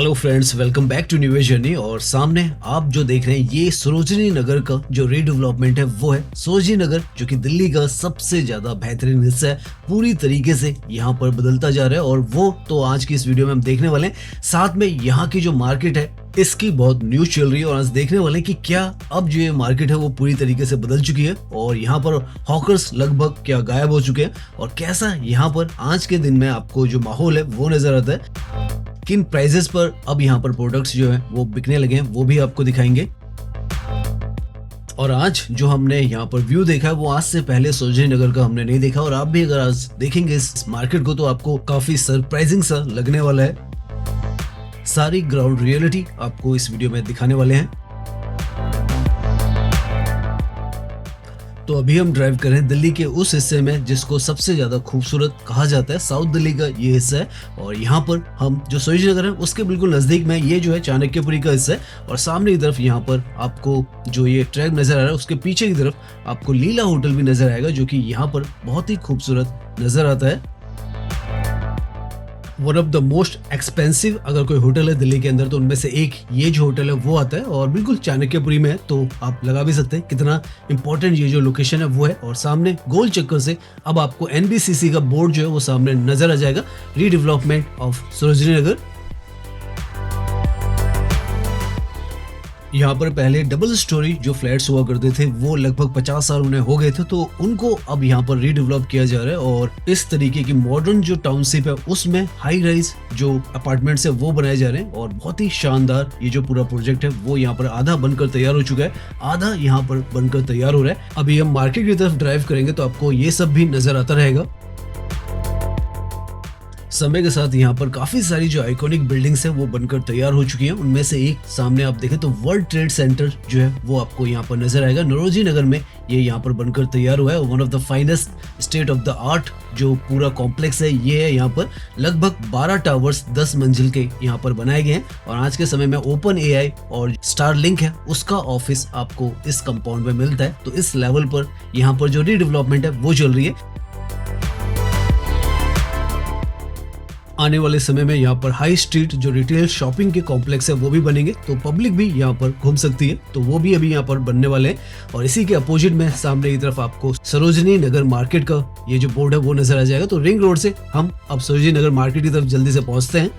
Hello friends, welcome back to new journey. और सामने आप जो देख रहे हैं ये सरोजनी नगर का जो रीडेवलपमेंट है वो है सरोजनी नगर, जो कि दिल्ली का सबसे ज्यादा बेहतरीन हिस्सा है। पूरी तरीके से यहाँ पर बदलता जा रहा है और वो तो आज की इस वीडियो में हम देखने वाले हैं। साथ में यहाँ की जो मार्केट है इसकी बहुत न्यूज चल रही है और आज देखने वाले हैं कि क्या अब जो ये मार्केट है वो पूरी तरीके से बदल चुकी है और यहाँ पर हॉकर्स लगभग क्या गायब हो चुके हैं और कैसा यहाँ पर आज के दिन में आपको जो माहौल है वो नजर आता है। किन प्राइजेस पर अब यहाँ पर प्रोडक्ट्स जो है वो बिकने लगे हैं वो भी आपको दिखाएंगे। और आज जो हमने यहाँ पर व्यू देखा है वो आज से पहले सरोजनी नगर का हमने नहीं देखा और आप भी अगर आज देखेंगे इस मार्केट को तो आपको काफी सरप्राइजिंग सा लगने वाला है। सारी ग्राउंड रियलिटी आपको इस वीडियो में दिखाने वाले हैं। तो अभी हम ड्राइव कर रहे हैं दिल्ली के उस हिस्से में जिसको सबसे ज्यादा खूबसूरत कहा जाता है। साउथ दिल्ली का ये हिस्सा है और यहाँ पर हम जो सरोजनी नगर है उसके बिल्कुल नजदीक में ये जो है चाणक्यपुरी का हिस्सा है और सामने की तरफ यहाँ पर आपको जो ये ट्रैक नजर आ रहा है उसके पीछे की तरफ आपको लीला होटल भी नजर आएगा, जो कि यहाँ पर बहुत ही खूबसूरत नजर आता है। One of the most expensive अगर कोई होटल है दिल्ली के अंदर तो उनमें से एक ये जो होटल है वो आता है और बिल्कुल चाणक्यपुरी में है, तो आप लगा भी सकते हैं कितना इंपॉर्टेंट ये जो लोकेशन है वो है। और सामने गोल चक्कर से अब आपको एनबीसीसी का बोर्ड जो है वो सामने नजर आ जाएगा, रीडेवलपमेंट ऑफ सरोजनी नगर। यहाँ पर पहले डबल स्टोरी जो फ्लैट्स हुआ करते थे वो लगभग 50 साल उन्हें हो गए थे, तो उनको अब यहाँ पर रीडेवलप किया जा रहा है और इस तरीके की मॉडर्न जो टाउनशिप है उसमें हाई राइज जो अपार्टमेंट्स है वो बनाए जा रहे हैं और बहुत ही शानदार ये जो पूरा प्रोजेक्ट है वो यहाँ पर आधा बनकर तैयार हो चुका है, आधा यहाँ पर बनकर तैयार हो रहा है। अभी हम मार्केट की तरफ ड्राइव करेंगे तो आपको ये सब भी नजर आता रहेगा। समय के साथ यहाँ पर काफी सारी जो आइकॉनिक बिल्डिंग्स है वो बनकर तैयार हो चुकी हैं। उनमें से एक सामने आप देखें तो वर्ल्ड ट्रेड सेंटर जो है वो आपको यहाँ पर नजर आएगा। नरोजी नगर में ये यहाँ पर बनकर तैयार हुआ है। One of the finest state of the art जो पूरा कॉम्प्लेक्स है ये है। यहाँ पर लगभग 12 टावर्स 10 मंजिल के यहाँ पर बनाए गए हैं और आज के समय में ओपन एआई और स्टारलिंक है उसका ऑफिस आपको इस कंपाउंड में मिलता है। तो इस लेवल पर यहाँ पर जो रीडेवलपमेंट है वो चल रही है। आने वाले समय में यहाँ पर हाई स्ट्रीट जो रिटेल शॉपिंग के कॉम्प्लेक्स है वो भी बनेंगे, तो पब्लिक भी यहाँ पर घूम सकती है, तो वो भी अभी यहाँ पर बनने वाले हैं। और इसी के अपोजिट में सामने की तरफ आपको सरोजनी नगर मार्केट का ये जो बोर्ड है वो नजर आ जाएगा। तो रिंग रोड से हम अब सरोजनी नगर मार्केट की तरफ जल्दी से पहुंचते हैं।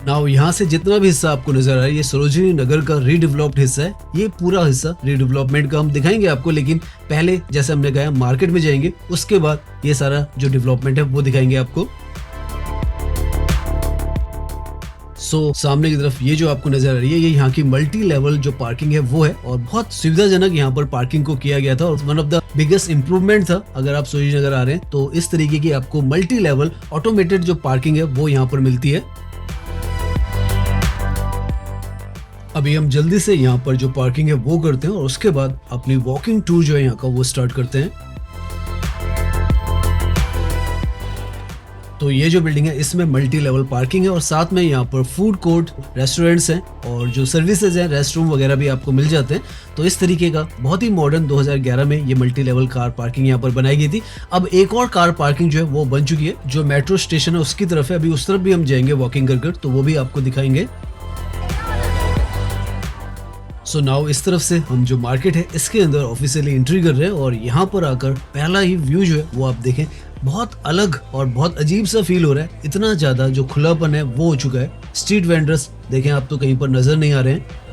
नाउ यहाँ से जितना भी हिस्सा आपको नजर आ रहा है ये सरोजनी नगर का रीडेवलप्ड हिस्सा है। ये पूरा हिस्सा रीडेवलपमेंट का हम दिखाएंगे आपको, लेकिन पहले जैसे हमने कहा मार्केट में जाएंगे उसके बाद ये सारा जो डेवलपमेंट है वो दिखाएंगे आपको। सामने की तरफ ये जो आपको नजर आ रही है ये यहाँ की मल्टी लेवल जो पार्किंग है वो है और बहुत सुविधाजनक यहाँ पर पार्किंग को किया गया था और one of the biggest improvement था। अगर आप सरोजनी नगर आ रहे हैं तो इस तरीके की आपको मल्टी लेवल ऑटोमेटेड जो पार्किंग है वो यहाँ पर मिलती है। अभी हम जल्दी से यहाँ पर जो पार्किंग है वो करते हैं और उसके बाद अपनी वॉकिंग टूर जो है यहाँ का वो स्टार्ट करते हैं। तो ये जो बिल्डिंग है इसमें मल्टी लेवल पार्किंग है और साथ में यहाँ पर फूड कोर्ट, रेस्टोरेंट्स हैं और जो सर्विसेज हैं, रेस्टरूम वगैरह भी आपको मिल जाते हैं। तो इस तरीके का बहुत ही मॉडर्न 2011 में ये मल्टी लेवल कार पार्किंग यहाँ पर बनाई गई थी। अब एक और कार पार्किंग जो है वो बन चुकी है जो मेट्रो स्टेशन है उसकी तरफ है। अभी उस तरफ भी हम जाएंगे वॉकिंग कर, तो वो भी आपको दिखाएंगे। सो नाउ इस तरफ से हम जो मार्केट है इसके अंदर ऑफिशियली एंट्री कर रहे हैं और यहाँ पर आकर पहला ही व्यू जो है वो आप देखें, बहुत अलग और बहुत अजीब सा फील हो रहा है। इतना ज्यादा जो खुलापन है वो हो चुका है। स्ट्रीट वेंडर्स देखें आप तो कहीं पर नजर नहीं आ रहे हैं।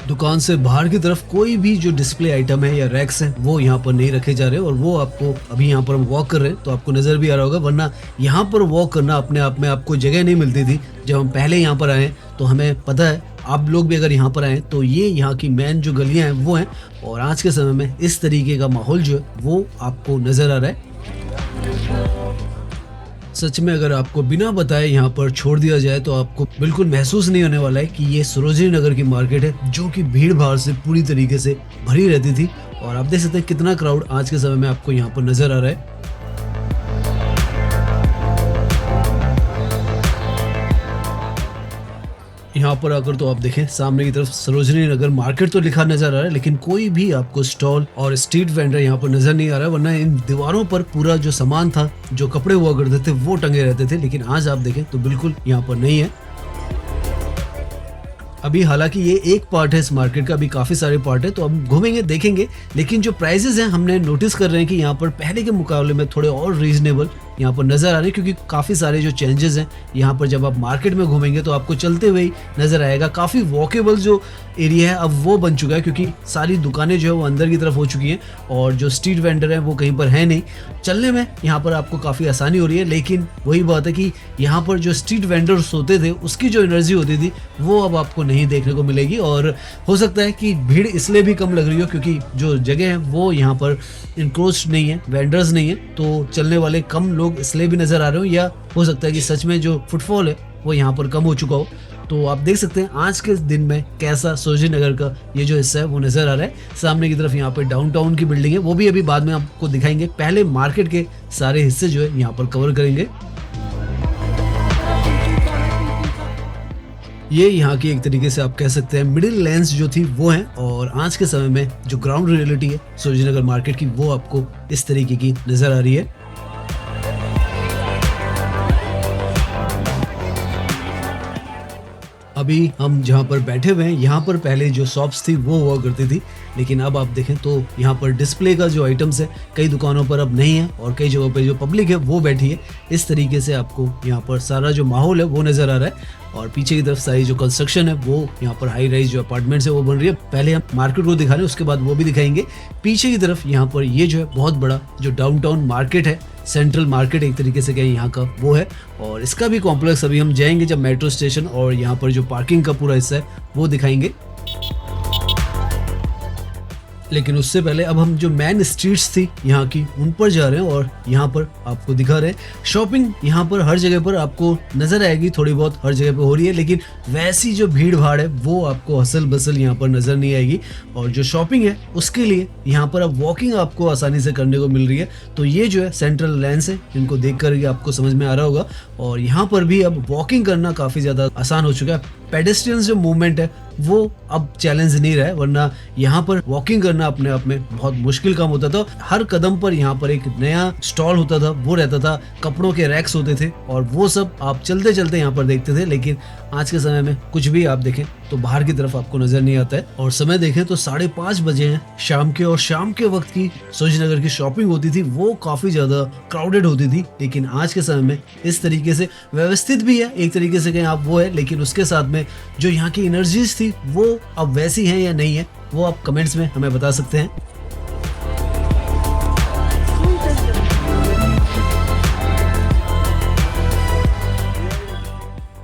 दुकान से बाहर की तरफ कोई भी जो डिस्प्ले आइटम है या रैक्स हैं वो यहाँ पर नहीं रखे जा रहे और वो आपको अभी यहाँ पर हम वॉक कर रहे हैं तो आपको नजर भी आ रहा होगा, वरना यहाँ पर वॉक करना अपने आप में आपको जगह नहीं मिलती थी। जब हम पहले यहाँ पर आए तो हमें पता है, आप लोग भी अगर यहाँ पर आए तो ये यहाँ की मेन जो गलियां हैं वो हैं और आज के समय में इस तरीके का माहौल जो है वो आपको नजर आ रहा है। सच में अगर आपको बिना बताए यहाँ पर छोड़ दिया जाए तो आपको बिल्कुल महसूस नहीं होने वाला है कि ये सरोजनी नगर की मार्केट है जो कि भीड़ भाड़ से पूरी तरीके से भरी रहती थी। और आप देख सकते हैं कितना क्राउड आज के समय में आपको यहाँ पर नजर आ रहा है। यहाँ पर आकर तो आप देखें सामने की तरफ सरोजनी नगर मार्केट तो लिखा नजर आ रहा है, लेकिन कोई भी आपको स्टॉल और स्ट्रीट वेंडर यहाँ पर नजर नहीं आ रहा है। वरना इन दीवारों पर पूरा जो सामान था, जो कपड़े हुआ करते थे, वो टंगे रहते थे, लेकिन आज आप देखें तो बिल्कुल यहाँ पर नहीं है। अभी हालांकि ये एक पार्ट है इस मार्केट का, अभी काफी सारे पार्ट है, तो हम घूमेंगे देखेंगे। लेकिन जो प्राइसेस हैं हमने नोटिस कर रहे हैं कि यहाँ पर पहले के मुकाबले में थोड़े और रीजनेबल यहाँ पर नजर आ रहे हैं, क्योंकि काफी सारे जो चेंजेस हैं यहाँ पर जब आप मार्केट में घूमेंगे तो आपको चलते हुए ही नजर आएगा। काफी वॉकेबल जो एरिया है अब वो बन चुका है, क्योंकि सारी दुकानें जो है वो अंदर की तरफ हो चुकी हैं और जो स्ट्रीट वेंडर हैं वो कहीं पर है नहीं। चलने में यहाँ पर आपको काफी आसानी हो रही है, लेकिन वही बात है कि यहाँ पर जो स्ट्रीट वेंडर्स होते थे उसकी जो एनर्जी होती थी वो अब आपको नहीं देखने को मिलेगी। और हो सकता है कि भीड़ इसलिए भी कम लग रही हो क्योंकि जो जगह है वो यहाँ पर इंक्रोच नहीं है, वेंडर्स नहीं है, तो चलने वाले कम लोग इसलिए भी नजर आ रहे हो, या हो सकता है कि सच में जो फुटफॉल है वो यहाँ पर कम हो चुका हो। तो आप देख सकते हैं आज के दिन में कैसा सरोजनी नगर का ये जो हिस्सा है वो नजर आ रहा है। सामने की तरफ यहाँ पे डाउनटाउन की बिल्डिंग है, वो भी अभी बाद में आपको दिखाएंगे। पहले मार्केट के सारे हिस्से जो है यहाँ पर कवर करेंगे। ये यहाँ की एक तरीके से आप कह सकते हैं मिडिल लेंस जो थी वो है, और आज के समय में जो ग्राउंड रियलिटी है सरोजनी नगर मार्केट की वो आपको इस तरीके की नजर आ रही है। अभी हम जहाँ पर बैठे हुए हैं यहाँ पर पहले जो शॉप्स थी वो हुआ करती थी, लेकिन अब आप देखें तो यहाँ पर डिस्प्ले का जो आइटम्स है कई दुकानों पर अब नहीं है, और कई जगहों पर जो पब्लिक है वो बैठी है। इस तरीके से आपको यहाँ पर सारा जो माहौल है वो नज़र आ रहा है। और पीछे की तरफ सारी जो कंस्ट्रक्शन है वो यहाँ पर हाई राइज जो अपार्टमेंट्स है वो बन रही है। पहले हम मार्केट को दिखा रहे हैं, उसके बाद वो भी दिखाएंगे। पीछे की तरफ यहाँ पर ये जो है बहुत बड़ा जो डाउनटाउन मार्केट है, सेंट्रल मार्केट एक तरीके से कहें यहाँ का वो है, और इसका भी कॉम्प्लेक्स अभी हम जाएंगे जब मेट्रो स्टेशन और यहाँ पर जो पार्किंग का पूरा हिस्सा है वो दिखाएंगे। लेकिन उससे पहले अब हम जो मेन स्ट्रीट्स थी यहाँ की उन पर जा रहे हैं, और यहाँ पर आपको दिखा रहे हैं शॉपिंग यहाँ पर हर जगह पर आपको नजर आएगी, थोड़ी बहुत हर जगह पर हो रही है, लेकिन वैसी जो भीड़ भाड़ है वो आपको हसल बसल यहाँ पर नजर नहीं आएगी। और जो शॉपिंग है उसके लिए यहाँ पर अब वॉकिंग आपको आसानी से करने को मिल रही है। तो ये जो है सेंट्रल लेंस है, इनको देख कर आपको समझ में आ रहा होगा, और यहाँ पर भी अब वॉकिंग करना काफी ज्यादा आसान हो चुका है। पेडेस्ट्रियंस जो मूवमेंट है वो अब चैलेंज नहीं रहा है, वरना यहाँ पर वॉकिंग करना अपने आप में बहुत मुश्किल काम होता था। हर कदम पर यहाँ पर एक नया स्टॉल होता था, वो रहता था, कपड़ों के रैक्स होते थे, और वो सब आप चलते चलते यहाँ पर देखते थे। लेकिन आज के समय में कुछ भी आप देखें तो बाहर की तरफ आपको नजर नहीं आता है। और समय देखें तो 5:30 बजे हैं शाम के, और शाम के वक्त की सरोजनी नगर की शॉपिंग होती थी वो काफी ज्यादा क्राउडेड होती थी। लेकिन आज के समय में इस तरीके से व्यवस्थित भी है, एक तरीके से कहें आप वो है, लेकिन उसके साथ में जो यहाँ की एनर्जीज थी वो अब वैसी हैं या नहीं है वो आप कमेंट्स में हमें बता सकते हैं।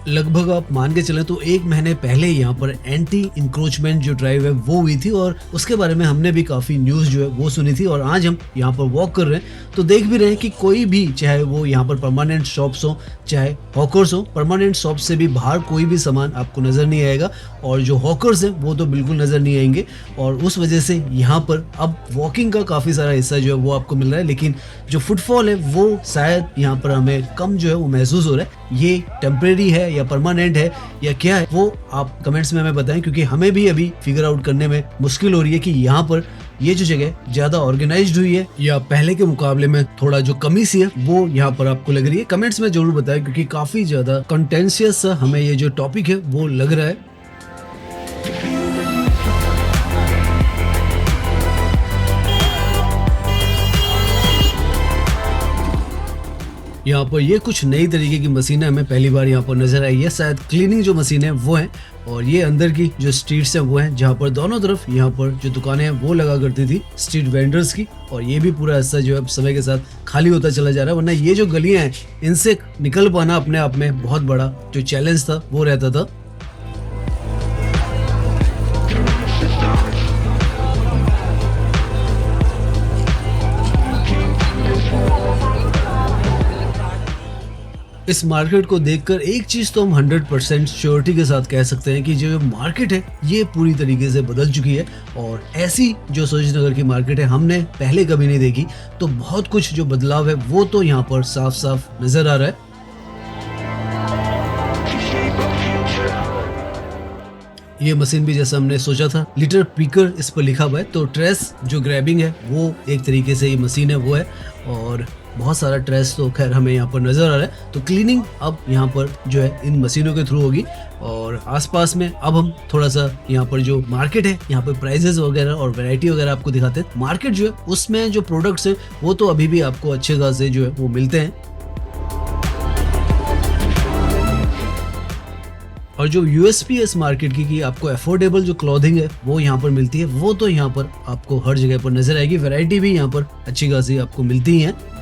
लगभग आप मान के चलें तो 1 महीने पहले यहाँ पर एंटी इंक्रोचमेंट जो ड्राइव है वो हुई थी, और उसके बारे में हमने भी काफी न्यूज जो है वो सुनी थी। और आज हम यहाँ पर वॉक कर रहे हैं तो देख भी रहे हैं कि कोई भी, चाहे वो यहाँ पर परमानेंट शॉप्स हो चाहे हॉकर्स हो, परमानेंट शॉप से भी बाहर कोई भी सामान आपको नजर नहीं आएगा, और जो हॉकर्स हैं वो तो बिल्कुल नजर नहीं आएंगे। और उस वजह से यहाँ पर अब वॉकिंग का काफी सारा हिस्सा जो है वो आपको मिल रहा है, लेकिन जो फुटफॉल है वो शायद यहाँ पर हमें कम जो है वो महसूस हो रहा है। ये टेम्परेरी है या परमानेंट है या क्या है वो आप कमेंट्स में हमें बताएं, क्योंकि हमें भी अभी फिगर आउट करने में मुश्किल हो रही है कि यहाँ पर ये जो जगह ज्यादा ऑर्गेनाइज्ड हुई है या पहले के मुकाबले में थोड़ा जो कमी सी है वो यहाँ पर आपको लग रही है। कमेंट्स में जरूर बताएं, क्योंकि काफी ज्यादा कंटेंशियस हमें ये जो टॉपिक है वो लग रहा है। यहाँ पर ये कुछ नई तरीके की मशीनें हमें पहली बार यहाँ पर नजर आई है, शायद क्लीनिंग जो मशीन है वो है। और ये अंदर की जो स्ट्रीट्स हैं वो हैं जहाँ पर दोनों तरफ यहाँ पर जो दुकानें हैं वो लगा करती थी स्ट्रीट वेंडर्स की, और ये भी पूरा हिस्सा जो है समय के साथ खाली होता चला जा रहा है। वरना ये जो गलियां हैं इनसे निकल पाना अपने आप में बहुत बड़ा जो चैलेंज था वो रहता था। इस मार्केट को देखकर एक चीज तो हम 100% श्योरिटी के साथ कह सकते हैं कि जो मार्केट है ये पूरी तरीके से बदल चुकी है, और ऐसी जो सरोजनी नगर की मार्केट है हमने पहले कभी नहीं देखी। तो बहुत कुछ जो बदलाव है वो तो यहाँ पर साफ साफ नजर आ रहा है। ये मशीन भी जैसा हमने सोचा था, लिटर पिकर इस पर लिखा हुआ है। तो ट्रेस जो ग्रैबिंग है वो एक तरीके से ये मशीन है वो है, और बहुत सारा ट्रेस तो खैर हमें यहाँ पर नज़र आ रहा है। तो क्लीनिंग अब यहाँ पर जो है इन मशीनों के थ्रू होगी। और आसपास में अब हम थोड़ा सा यहाँ पर जो मार्केट है, यहाँ पर प्राइजेस वगैरह और वैरायटी वगैरह आपको दिखाते हैं। मार्केट जो है उसमें जो प्रोडक्ट्स है वो तो अभी भी आपको अच्छे खासे जो है वो मिलते हैं। और जो यूएसपी है इस मार्केट की कि आपको अफोर्डेबल जो क्लॉथिंग है वो यहाँ पर मिलती है, वो तो यहाँ पर आपको हर जगह पर नजर आएगी। वैरायटी भी यहाँ पर अच्छी खासी आपको मिलती है।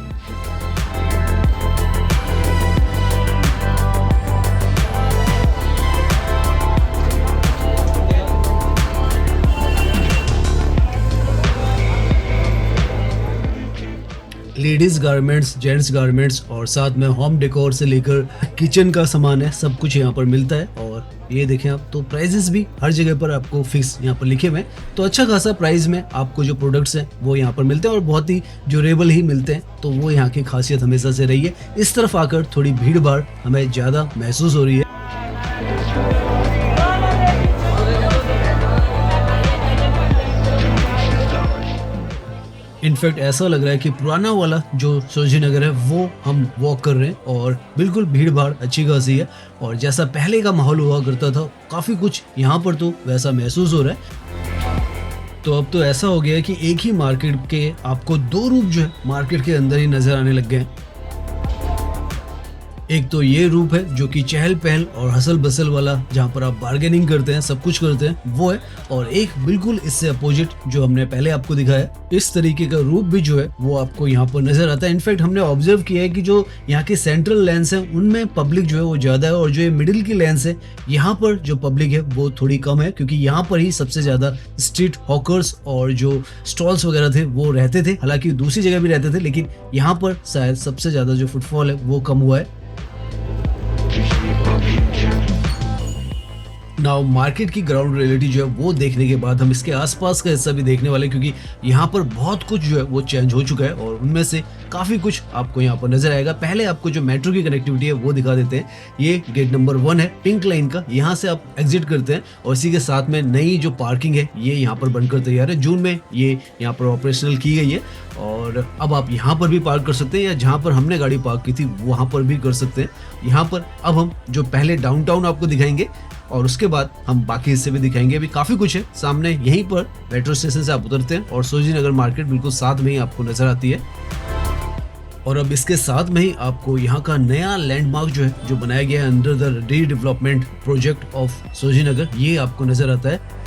लेडीज गारमेंट्स, जेंट्स गारमेंट्स और साथ में होम डेकोर से लेकर किचन का सामान है, सब कुछ यहाँ पर मिलता है। और ये देखें आप, तो प्राइजेस भी हर जगह पर आपको फिक्स यहाँ पर लिखे हुए हैं। तो अच्छा खासा प्राइस में आपको जो प्रोडक्ट्स हैं वो यहाँ पर मिलते हैं और बहुत ही ड्यूरेबल ही मिलते हैं। तो वो यहाँ की खासियत हमेशा से रही है। इस तरफ आकर थोड़ी भीड़ भाड़ हमें ज़्यादा महसूस हो रही है। इनफैक्ट ऐसा लग रहा है कि पुराना वाला जो सरोजिनी नगर है वो हम वॉक कर रहे हैं, और बिल्कुल भीड़ भाड़ अच्छी खासी है। और जैसा पहले का माहौल हुआ करता था, काफ़ी कुछ यहाँ पर तो वैसा महसूस हो रहा है। तो अब तो ऐसा हो गया है कि एक ही मार्केट के आपको दो रूप जो है मार्केट के अंदर ही नजर आने लग गए हैं। एक तो ये रूप है जो कि चहल पहल और हसल बसल वाला, जहाँ पर आप बार्गेनिंग करते हैं, सब कुछ करते हैं, वो है। और एक बिल्कुल इससे अपोजिट जो हमने पहले आपको दिखाया, इस तरीके का रूप भी जो है वो आपको यहाँ पर नजर आता है। इनफैक्ट हमने ऑब्जर्व किया है कि जो यहाँ के सेंट्रल लेंस है उनमें पब्लिक जो है वो ज्यादा है, और जो ये मिडिल की लेंस है यहाँ पर जो पब्लिक है वो थोड़ी कम है, क्योंकि यहाँ पर ही सबसे ज्यादा स्ट्रीट हॉकर्स और जो स्टॉल्स वगैरह थे वो रहते थे। हालांकि दूसरी जगह भी रहते थे, लेकिन यहाँ पर शायद सबसे ज्यादा जो फुटफॉल है वो कम हुआ है। नाउ मार्केट की ग्राउंड रियलिटी जो है वो देखने के बाद हम इसके आसपास का हिस्सा भी देखने वाले, क्योंकि यहाँ पर बहुत कुछ जो है वो चेंज हो चुका है और उनमें से काफी कुछ आपको यहाँ पर नजर आएगा। पहले आपको जो मेट्रो की कनेक्टिविटी है वो दिखा देते हैं। ये गेट नंबर 1 है पिंक लाइन का, यहाँ से आप एग्जिट करते हैं और इसी के साथ में नई जो पार्किंग है ये यहाँ पर बनकर तैयार है। जून में ये यहाँ पर ऑपरेशनल की गई है और अब आप यहाँ पर भी पार्क कर सकते हैं, या जहाँ पर हमने गाड़ी पार्क की थी वहाँ पर भी कर सकते हैं। यहाँ पर अब हम जो पहले डाउनटाउन आपको दिखाएंगे और उसके बाद हम बाकी हिस्से भी दिखाएंगे। अभी काफी कुछ है सामने। यहीं पर मेट्रो स्टेशन से आप उतरते हैं और सरोजिनी नगर मार्केट बिल्कुल साथ में ही आपको नजर आती है। और अब इसके साथ में ही आपको यहाँ का नया लैंडमार्क जो है, जो बनाया गया है under the redevelopment project of Sarojini Nagar, ये आपको नजर आता है।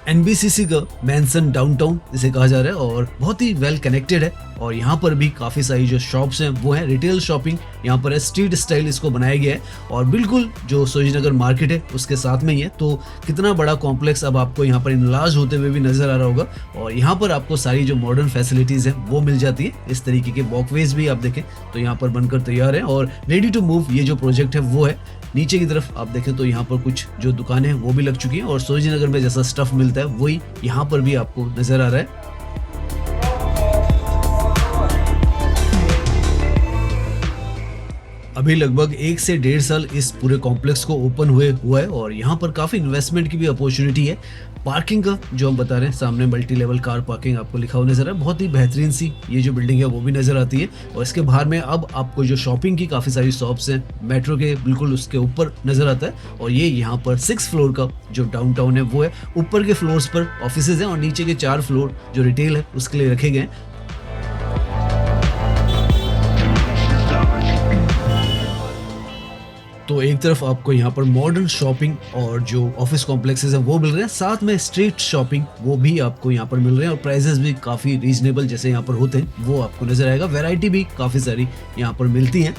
एनबीसीसी का मैंसन डाउनटाउन इसे कहा जा रहा है और बहुत ही वेल कनेक्टेड है। और यहाँ पर भी काफी सारी जो शॉप्स हैं वो हैं रिटेल शॉपिंग, यहाँ पर है स्ट्रीट स्टाइल इसको बनाया गया है और बिल्कुल जो सरोजिनी नगर मार्केट है उसके साथ में ही है। तो कितना बड़ा कॉम्प्लेक्स अब आपको यहाँ पर इनलार्ज होते हुए भी नजर आ रहा होगा। और यहाँ पर आपको सारी जो मॉडर्न फैसिलिटीज है वो मिल जाती है। इस तरीके के वॉकवेज भी आप देखें तो यहाँ पर बनकर तैयार है और रेडी टू मूव ये जो प्रोजेक्ट है वो है। नीचे की तरफ आप देखें तो यहाँ पर कुछ जो दुकानें हैं वो भी लग चुकी हैं और सरोजिनी नगर में जैसा स्टफ मिलता है वही यहाँ पर भी आपको नजर आ रहा है। अभी लगभग 1 से 1.5 साल इस पूरे कॉम्प्लेक्स को ओपन हुए हुआ है और यहाँ पर काफी इन्वेस्टमेंट की भी अपॉर्चुनिटी है। पार्किंग का जो हम बता रहे हैं, सामने मल्टी लेवल कार पार्किंग आपको लिखा हुआ नजर है। बहुत ही बेहतरीन सी ये जो बिल्डिंग है वो भी नजर आती है। और इसके बाहर में अब आपको जो शॉपिंग की काफी सारी शॉप्स हैं मेट्रो के बिल्कुल उसके ऊपर नजर आता है। और ये यहाँ पर 6 फ्लोर का जो डाउनटाउन है वो है। ऊपर के फ्लोर्स पर ऑफिसेज हैं और नीचे के 4 फ्लोर जो रिटेल है उसके लिए रखे गए हैं। तो एक तरफ आपको यहाँ पर मॉडर्न शॉपिंग और जो ऑफिस कॉम्प्लेक्सेस हैं वो मिल रहे हैं, साथ में स्ट्रीट शॉपिंग वो भी आपको यहाँ पर मिल रहे हैं और प्राइसेस भी काफी रीजनेबल जैसे यहाँ पर होते हैं वो आपको नजर आएगा। वैरायटी भी काफी सारी यहाँ पर मिलती है।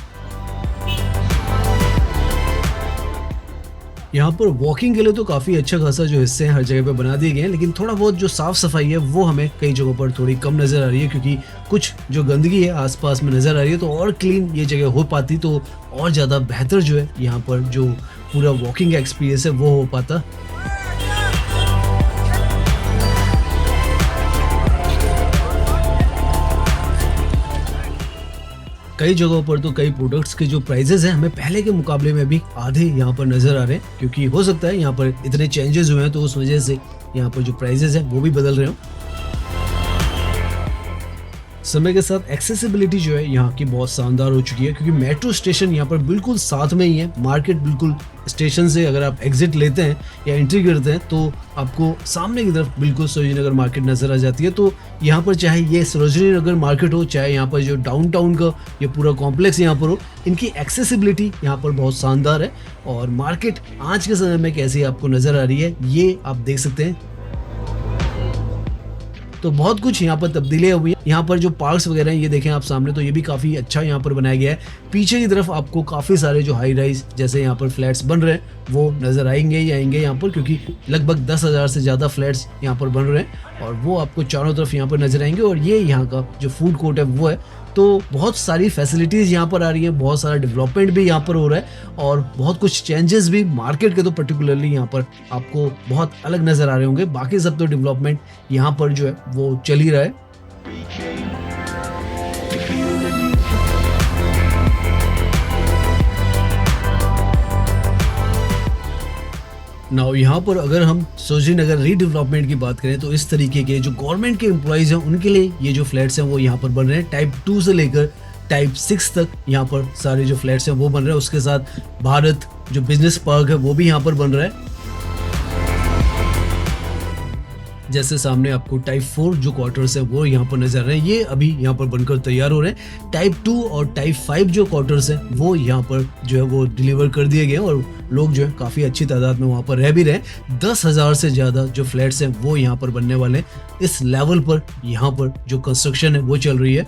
यहाँ पर वॉकिंग के लिए तो काफी अच्छा खासा जो हिस्से हैं हर जगह पे बना दिए गए हैं, लेकिन थोड़ा बहुत जो साफ सफाई है वो हमें कई जगहों पर थोड़ी कम नजर आ रही है, क्योंकि कुछ जो गंदगी है आसपास में नजर आ रही है। तो और क्लीन ये जगह हो पाती तो और ज्यादा बेहतर जो है यहाँ पर जो पूरा वॉकिंग एक्सपीरियंस है वो हो पाता। कई कई जगहों पर तो कई प्रोडक्ट्स के जो प्राइजेस हैं हमें पहले के मुकाबले में भी आधे यहाँ पर नजर आ रहे हैं, क्योंकि हो सकता है यहाँ पर इतने चेंजेस हुए हैं तो उस वजह से यहाँ पर जो प्राइजेस हैं वो भी बदल रहे हो। समय के साथ एक्सेसिबिलिटी जो है यहाँ की बहुत शानदार हो चुकी है, क्योंकि मेट्रो स्टेशन यहाँ पर बिल्कुल साथ में ही है। मार्केट बिल्कुल स्टेशन से अगर आप एग्जिट लेते हैं या एंट्री करते हैं तो आपको सामने की तरफ बिल्कुल सरोजिनी नगर मार्केट नजर आ जाती है। तो यहाँ पर चाहे ये सरोजिनी नगर मार्केट हो, चाहे यहाँ पर जो डाउनटाउन का ये पूरा कॉम्प्लेक्स यहाँ पर हो, इनकी एक्सेसिबिलिटी यहाँ पर बहुत शानदार है। और मार्केट आज के समय में कैसी आपको नजर आ रही है ये आप देख सकते हैं। तो बहुत कुछ यहाँ पर तब्दीलियां हुई हैं। यहाँ पर जो पार्क्स वगैरह हैं ये देखें आप सामने, तो ये भी काफ़ी अच्छा यहाँ पर बनाया गया है। पीछे की तरफ आपको काफ़ी सारे जो हाई राइज जैसे यहाँ पर फ्लैट्स बन रहे हैं वो नज़र आएंगे ही आएंगे यहाँ पर, क्योंकि लगभग 10,000 से ज़्यादा फ्लैट्स यहाँ पर बन रहे हैं और वो आपको चारों तरफ यहाँ पर नज़र आएंगे। और ये यहाँ का जो फूड कोर्ट है वो है। तो बहुत सारी फैसिलिटीज़ यहाँ पर आ रही हैं, बहुत सारा डेवलपमेंट भी यहाँ पर हो रहा है और बहुत कुछ चेंजेस भी मार्केट के तो पर्टिकुलरली यहाँ पर आपको बहुत अलग नज़र आ रहे होंगे। बाकी सब तो डेवलपमेंट यहाँ पर जो है वो चल ही रहा है। नाउ यहाँ पर अगर हम सरोजिनी नगर रीडेवलपमेंट की बात करें तो इस तरीके के जो गवर्नमेंट के एम्प्लॉइज हैं उनके लिए ये जो फ्लैट्स हैं वो यहाँ पर बन रहे हैं। टाइप 2 से लेकर टाइप 6 तक यहाँ पर सारे जो फ्लैट्स हैं वो बन रहे हैं। उसके साथ भारत जो बिजनेस पार्क है वो भी यहाँ पर बन रहा है। जैसे सामने आपको टाइप 4 जो क्वार्टर्स है वो यहाँ पर नजर आ रहे हैं, ये अभी यहाँ पर बनकर तैयार हो रहे हैं। टाइप 2 और टाइप 5 जो क्वार्टर्स हैं वो यहाँ पर जो है वो डिलीवर कर दिए गए और लोग जो है काफ़ी अच्छी तादाद में वहाँ पर रह भी रहे हैं। 10,000 से ज़्यादा जो फ्लैट्स हैं वो यहाँ पर बनने वाले हैं। इस लेवल पर यहाँ पर जो कंस्ट्रक्शन है वो चल रही है।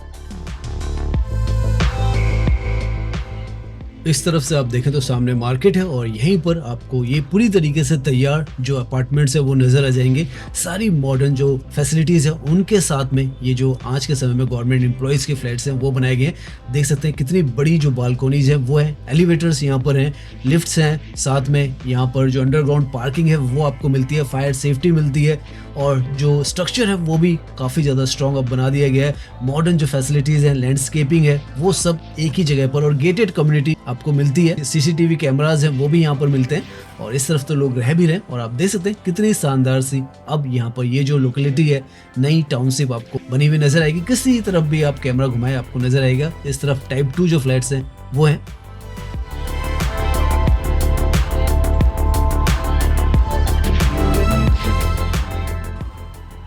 इस तरफ से आप देखें तो सामने मार्केट है और यहीं पर आपको ये पूरी तरीके से तैयार जो अपार्टमेंट्स है वो नजर आ जाएंगे। सारी मॉडर्न जो फैसिलिटीज़ है उनके साथ में ये जो आज के समय में गवर्नमेंट एम्प्लॉयज़ के फ्लैट्स हैं वो बनाए गए हैं। देख सकते हैं कितनी बड़ी जो बालकोनीज है वो है, एलिवेटर्स यहाँ पर हैं, लिफ्ट्स हैं, साथ में यहाँ पर जो अंडरग्राउंड पार्किंग है वो आपको मिलती है, फायर सेफ्टी मिलती है और जो स्ट्रक्चर है वो भी काफ़ी ज़्यादा स्ट्रॉन्ग अब बना दिया गया है। मॉडर्न जो फैसिलिटीज़ हैं, लैंडस्केपिंग है, वो सब एक ही जगह पर और गेटेड कम्युनिटी आपको मिलती है। सीसीटीवी कैमराज हैं वो भी यहाँ पर मिलते हैं और इस तरफ तो लोग रह भी रहे हैं। और आप देख सकते हैं कितनी शानदार सी अब यहाँ पर ये जो लोकेलिटी है, नई टाउनशिप आपको बनी हुई नजर आएगी। किसी तरफ भी आप कैमरा घुमाए आपको नजर आएगा। इस तरफ टाइप 2 जो फ्लैट्स हैं वो हैं।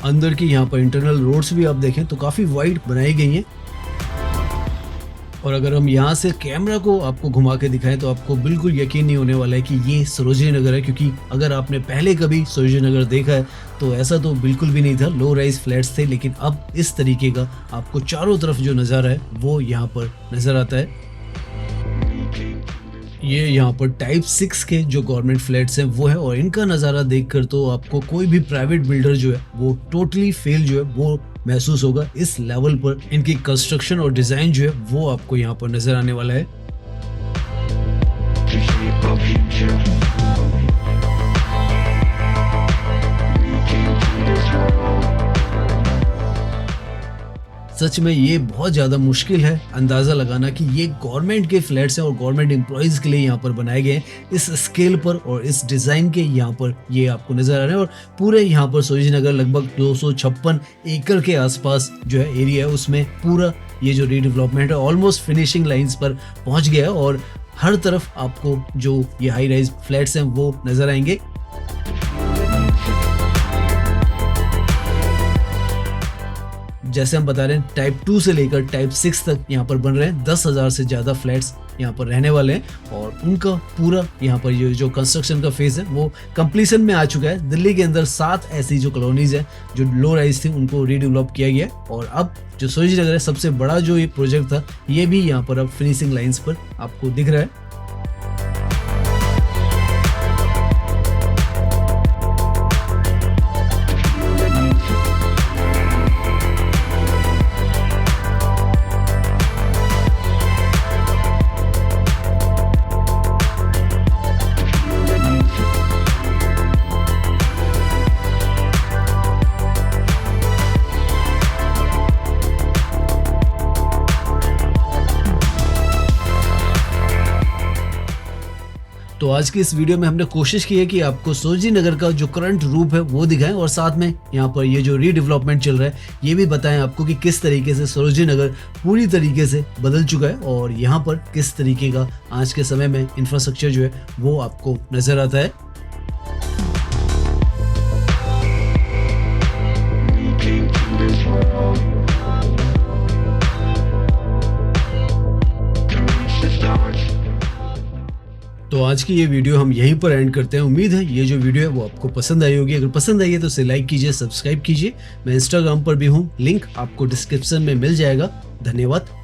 अंदर की यहाँ पर इंटरनल रोड्स भी आप देखें तो काफ़ी वाइड बनाई गई हैं। और अगर हम यहाँ से कैमरा को आपको घुमा के दिखाएं तो आपको बिल्कुल यकीन नहीं होने वाला है कि ये सरोजिनी नगर है, क्योंकि अगर आपने पहले कभी सरोजिनी नगर देखा है तो ऐसा तो बिल्कुल भी नहीं था। लो राइज फ्लैट्स थे, लेकिन अब इस तरीके का आपको चारों तरफ जो नज़ारा है वो यहाँ पर नज़र आता है। ये यहाँ पर टाइप 6 के जो गवर्नमेंट फ्लैट्स हैं वो है और इनका नज़ारा देखकर तो आपको कोई भी प्राइवेट बिल्डर जो है वो टोटली फेल जो है वो महसूस होगा। इस लेवल पर इनकी कंस्ट्रक्शन और डिज़ाइन जो है वो आपको यहाँ पर नज़र आने वाला है। सच में ये बहुत ज़्यादा मुश्किल है अंदाज़ा लगाना कि ये गवर्नमेंट के फ्लैट्स हैं और गवर्नमेंट एम्प्लॉयज़ के लिए यहाँ पर बनाए गए हैं। इस स्केल पर और इस डिज़ाइन के यहाँ पर ये आपको नज़र आ रहे हैं। और पूरे यहाँ पर सरोजिनी नगर लगभग 256 एकड़ के आसपास जो है एरिया है, उसमें पूरा ये जो रीडेवलपमेंट है ऑलमोस्ट फिनिशिंग लाइन्स पर पहुँच गया है और हर तरफ आपको जो ये हाई राइज फ्लैट्स हैं वो नज़र आएंगे। जैसे हम बता रहे हैं टाइप 2 से लेकर टाइप 6 तक यहाँ पर बन रहे हैं। 10,000 से ज़्यादा फ्लैट्स यहाँ पर रहने वाले हैं और उनका पूरा यहाँ पर ये जो कंस्ट्रक्शन का फेज़ है वो कंप्लीशन में आ चुका है। दिल्ली के अंदर 7 ऐसी जो कॉलोनीज है जो लो राइज थी उनको रीडेवलप किया गया और अब जो सरोजिनी नगर है सबसे बड़ा जो ये प्रोजेक्ट था ये भी यहाँ पर अब फिनिशिंग लाइन्स पर आपको दिख रहा है। तो आज की इस वीडियो में हमने कोशिश की है कि आपको सरोजनी नगर का जो करंट रूप है वो दिखाएं और साथ में यहाँ पर ये जो रीडेवलपमेंट चल रहा है ये भी बताएं आपको कि किस तरीके से सरोजनी नगर पूरी तरीके से बदल चुका है और यहाँ पर किस तरीके का आज के समय में इंफ्रास्ट्रक्चर जो है वो आपको नजर आता है। तो आज की ये वीडियो हम यहीं पर एंड करते हैं। उम्मीद है ये जो वीडियो है वो आपको पसंद आई होगी। अगर पसंद आई है तो इसे लाइक कीजिए, सब्सक्राइब कीजिए। मैं इंस्टाग्राम पर भी हूँ, लिंक आपको डिस्क्रिप्शन में मिल जाएगा। धन्यवाद।